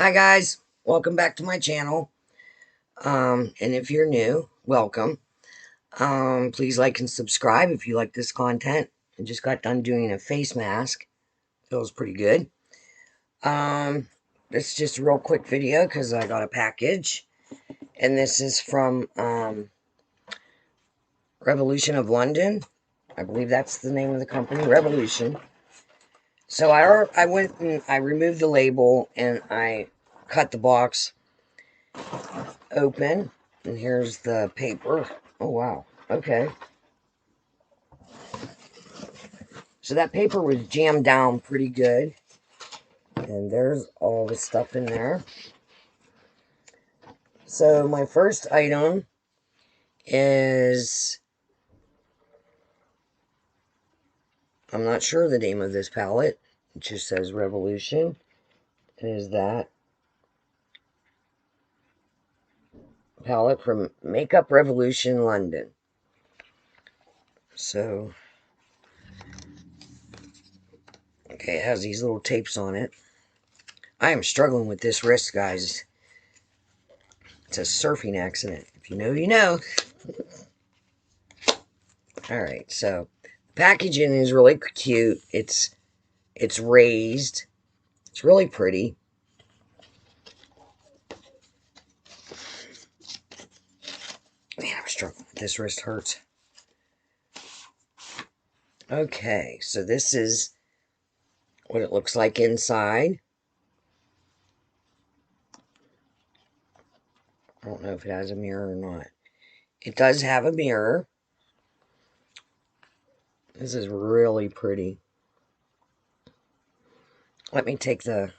Hi guys, welcome back to my channel. And if you're new, welcome. Please like and subscribe if you like this content. I just got done doing a face mask. Feels pretty good. This is just a real quick video because I got a package. And this is from Revolution of London. I believe that's the name of the company, Revolution. So I went and I removed the label and I cut the box open, and here's the paper. Oh wow, okay, so that paper was jammed down pretty good, and there's all the stuff in there. So my first item is, I'm not sure the name of this palette. It just says Revolution. It is that palette from Makeup Revolution London. So okay, it has these little tapes on it. I am struggling with this wrist, guys. It's a surfing accident. If you know, you know. Alright, so the packaging is really cute. It's raised. It's really pretty. Man, I'm struggling with this. Wrist hurts. Okay, so this is what it looks like inside. I don't know if it has a mirror or not. It does have a mirror. This is really pretty. Let me take the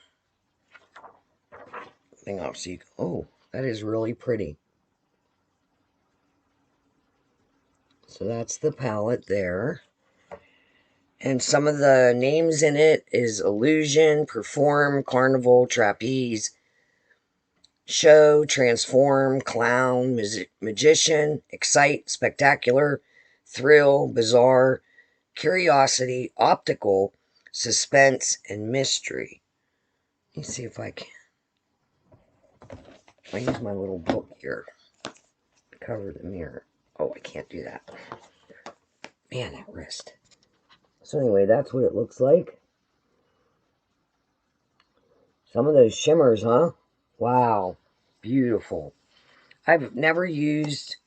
thing off so you can, oh, that is really pretty. So that's the palette there. And some of the names in it is Illusion, Perform, Carnival, Trapeze, Show, Transform, Clown, Magician, Excite, Spectacular, Thrill, Bizarre, Curiosity, Optical, Suspense, and Mystery. Let me see if I can. I use my little book here to cover the mirror. Oh, I can't do that. Man, that wrist. So anyway, that's what it looks like. Some of those shimmers, huh? Wow. Beautiful. I've never used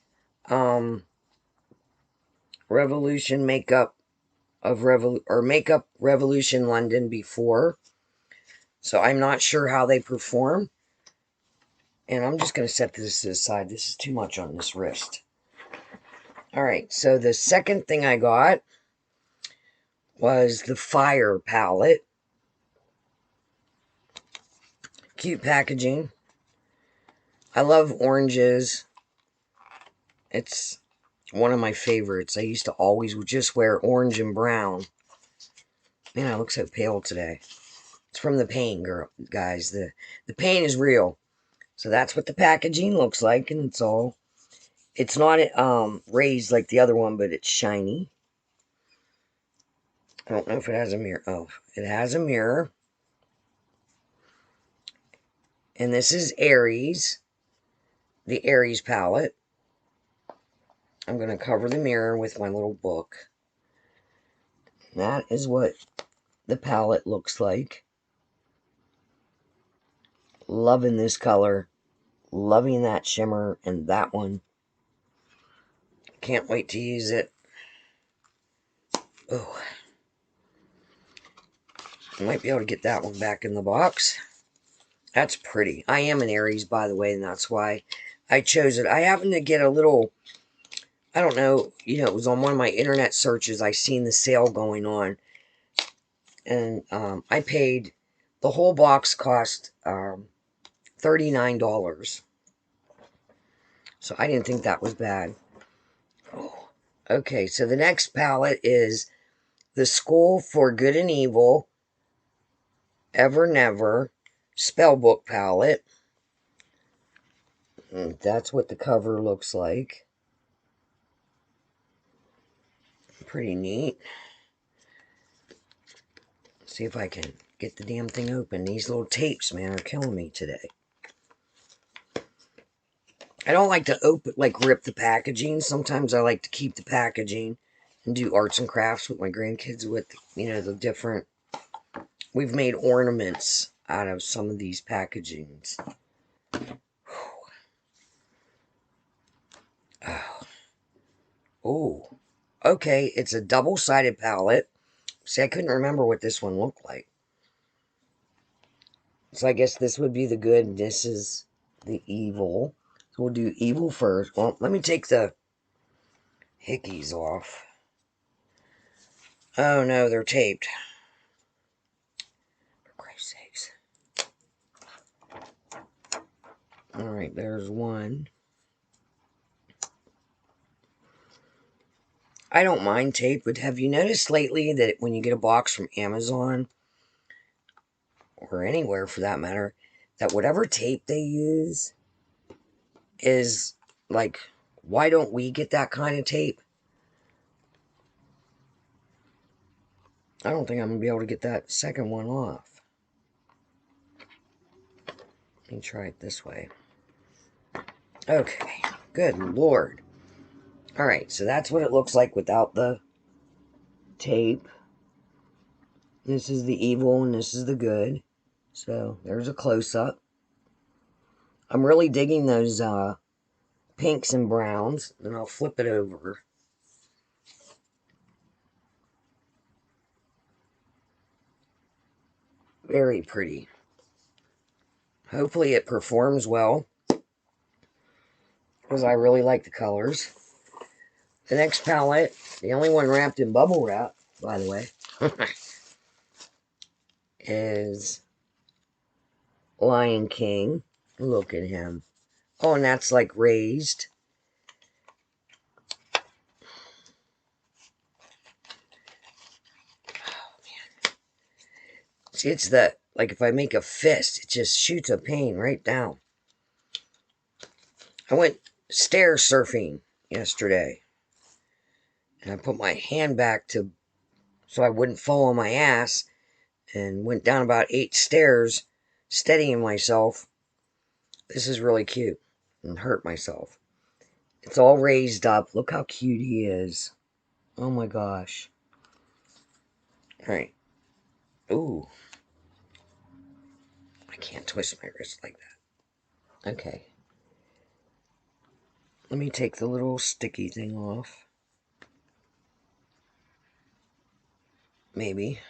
Revolution Makeup Makeup Revolution London before, so I'm not sure how they perform. And I'm just going to set this to the side. This is too much on this wrist. Alright, so the second thing I got was the Fire palette. Cute packaging. I love oranges. It's one of my favorites. I used to always just wear orange and brown. Man, I look so pale today. It's from the pain, girl, guys. The pain is real. So that's what the packaging looks like, and it's not raised like the other one, but it's shiny. I don't know if it has a mirror. Oh, it has a mirror. And this is Aries, the Aries palette. I'm going to cover the mirror with my little book. That is what the palette looks like. Loving this color. Loving that shimmer and that one. Can't wait to use it. Oh, I might be able to get that one back in the box. That's pretty. I am an Aries, by the way, and that's why I chose it. I happened to get a little, I don't know, it was on one of my internet searches. I seen the sale going on. And I paid, the whole box cost $39. So I didn't think that was bad. Oh, okay, so the next palette is The School for Good and Evil, Ever Never Spellbook palette. And that's what the cover looks like. Pretty neat. See if I can get the damn thing open. These little tapes, man, are killing me today. I don't like to rip the packaging. Sometimes I like to keep the packaging and do arts and crafts with my grandkids with, the different... We've made ornaments out of some of these packagings. Oh, okay, it's a double-sided palette. See, I couldn't remember what this one looked like. So I guess this would be the good, and this is the evil. So we'll do evil first. Well, let me take the hickeys off. Oh no, they're taped. For Christ's sakes. Alright, there's one. I don't mind tape, but have you noticed lately that when you get a box from Amazon, or anywhere for that matter, that whatever tape they use is like, why don't we get that kind of tape? I don't think I'm going to be able to get that second one off. Let me try it this way. Okay, good Lord. Alright, so that's what it looks like without the tape. This is the evil and this is the good. So, there's a close-up. I'm really digging those pinks and browns. And I'll flip it over. Very pretty. Hopefully it performs well, because I really like the colors. The next palette, the only one wrapped in bubble wrap, by the way, is Lion King. Look at him. Oh, and that's like raised. Oh, man. See, it's like if I make a fist, it just shoots a pain right down. I went stair surfing yesterday. And I put my hand back so I wouldn't fall on my ass. And went down about 8 stairs, steadying myself. This is really cute. And hurt myself. It's all raised up. Look how cute he is. Oh my gosh. Alright. Ooh. I can't twist my wrist like that. Okay. Let me take the little sticky thing off. Maybe.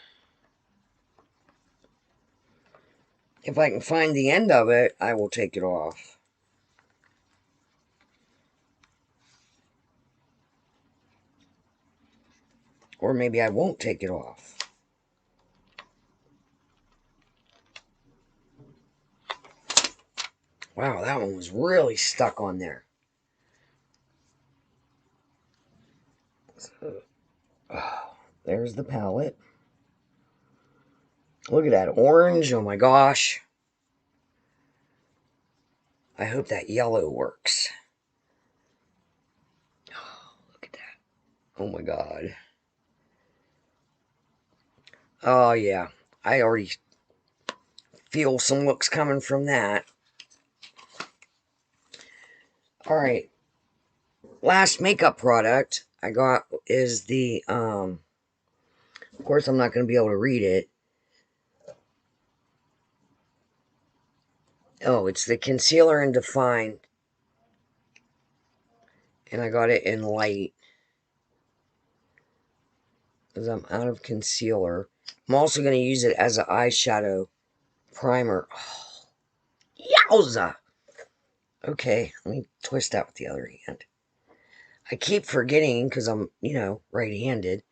If I can find the end of it, I will take it off. Or maybe I won't take it off. Wow, that one was really stuck on there. So, there's the palette. Look at that orange. Oh my gosh. I hope that yellow works. Oh, look at that. Oh my god. Oh yeah. I already feel some looks coming from that. Alright. Last makeup product I got is the, of course I'm not going to be able to read it. Oh, it's the Concealer and Define. And I got it in light, because I'm out of concealer. I'm also going to use it as an eyeshadow primer. Oh, yowza! Okay, let me twist that with the other hand. I keep forgetting because I'm, right-handed.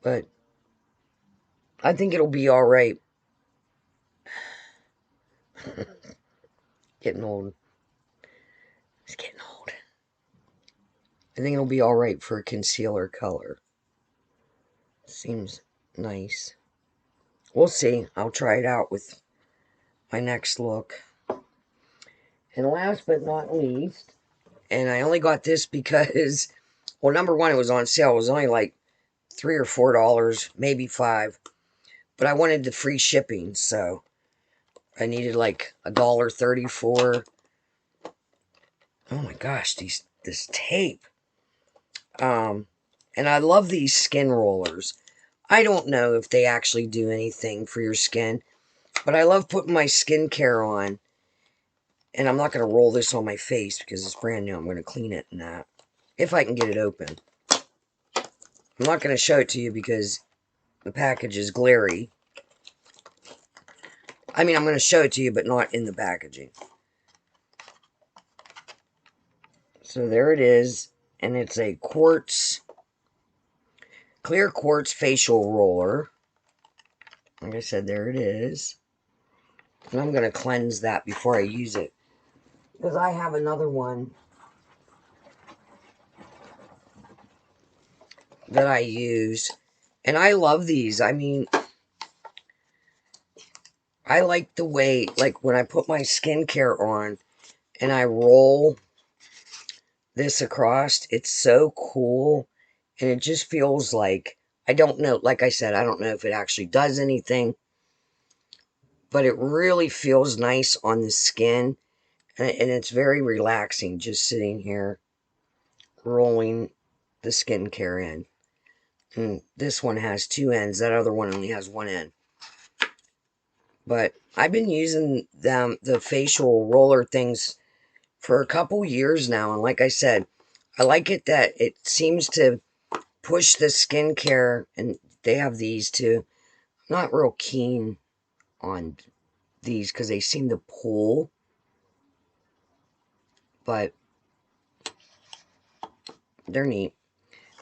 But I think it'll be alright. Getting old. It's getting old. I think it'll be alright for a concealer color. Seems nice. We'll see. I'll try it out with my next look. And last but not least, and I only got this because, well, number one, it was on sale. It was only like $3 or $4, maybe $5. But I wanted the free shipping, so I needed like $1.34. Oh my gosh, this tape. And I love these skin rollers. I don't know if they actually do anything for your skin, but I love putting my skincare on. And I'm not going to roll this on my face because it's brand new. I'm going to clean it and that. If I can get it open. I'm not going to show it to you because the package is glary. I mean, I'm going to show it to you, but not in the packaging. So there it is. And it's a clear quartz facial roller. Like I said, there it is. And I'm going to cleanse that before I use it. Because I have another one that I use. And I love these. I mean, I like the way, like when I put my skincare on and I roll this across, it's so cool. And it just feels like, I don't know, like I said, I don't know if it actually does anything. But it really feels nice on the skin. And it's very relaxing just sitting here rolling the skincare in. And this one has two ends. That other one only has one end. But I've been using the facial roller things for a couple years now. And like I said, I like it that it seems to push the skincare. And they have these too. I'm not real keen on these because they seem to pull. But they're neat.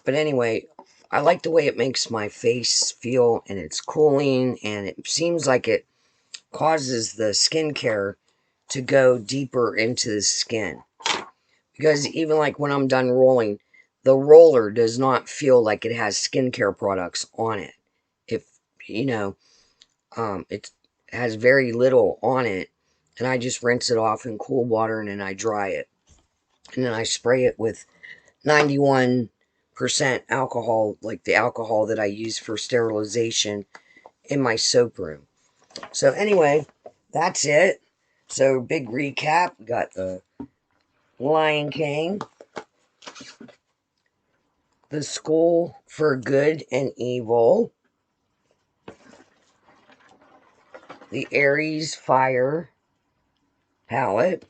But anyway, I like the way it makes my face feel. And it's cooling. And it seems like it causes the skincare to go deeper into the skin. Because even like when I'm done rolling, the roller does not feel like it has skincare products on it. If, you know, it has very little on it. And I just rinse it off in cool water and then I dry it. And then I spray it with 91% alcohol, like the alcohol that I use for sterilization in my soap room. So anyway, that's it. So big recap. Got the Lion King, the School for Good and Evil, the Aries Fire palette,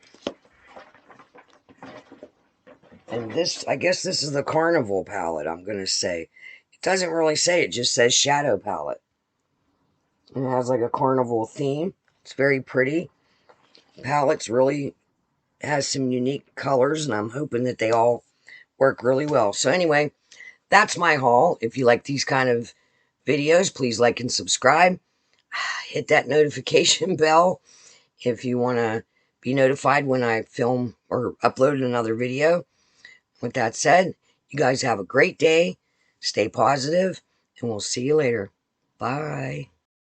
and this, I guess this is the Carnival palette, I'm going to say. It doesn't really say, it just says Shadow palette. And it has like a carnival theme. It's very pretty. Palette's really has some unique colors, and I'm hoping that they all work really well. So anyway, that's my haul. If you like these kind of videos, please like and subscribe. Hit that notification bell if you want to be notified when I film or upload another video. With that said, you guys have a great day. Stay positive, and we'll see you later. Bye.